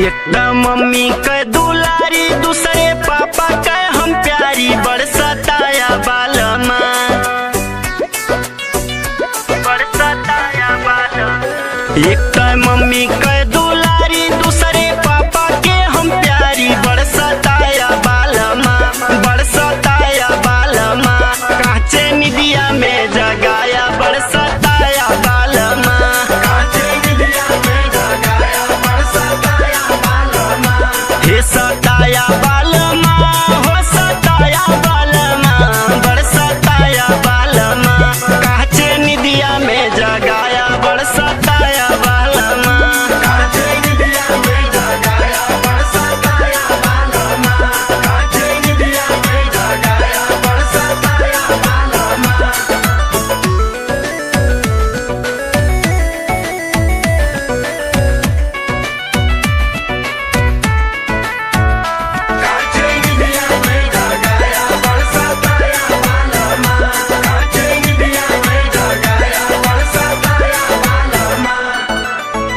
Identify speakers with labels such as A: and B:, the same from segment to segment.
A: एक मम्मी के दुलारी दूसरे पापा के हम प्यारी बरसताया बालमा बरसताया बालमा। एक मम्मी के दुलारी दूसरे पापा के हम प्यारी बरसताया बालमा बरसताया बालमा। कांचे निदिया में जगाया बरसताया बालमा कांचे निदिया में जगाया बरसताया बालमा। हे सताया बालमा हो सताया बालमा बरसताया बालमा। कांचे निदिया में जगाया बरसताया बालमा कांचे निदिया में जगाया बरसताया बालमा कांचे निदिया में जगाया बरसताया बालमा।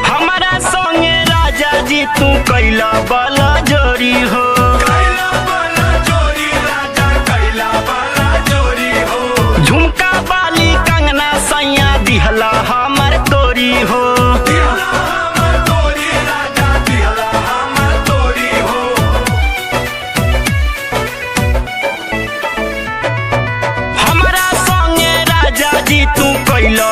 A: हमारा संगे राजा जी तू कैला बला जोरी हो झुमका बाली कंगना सैया दिहला हमर तोरी हो। हमारा संगे राजा जी तू कैला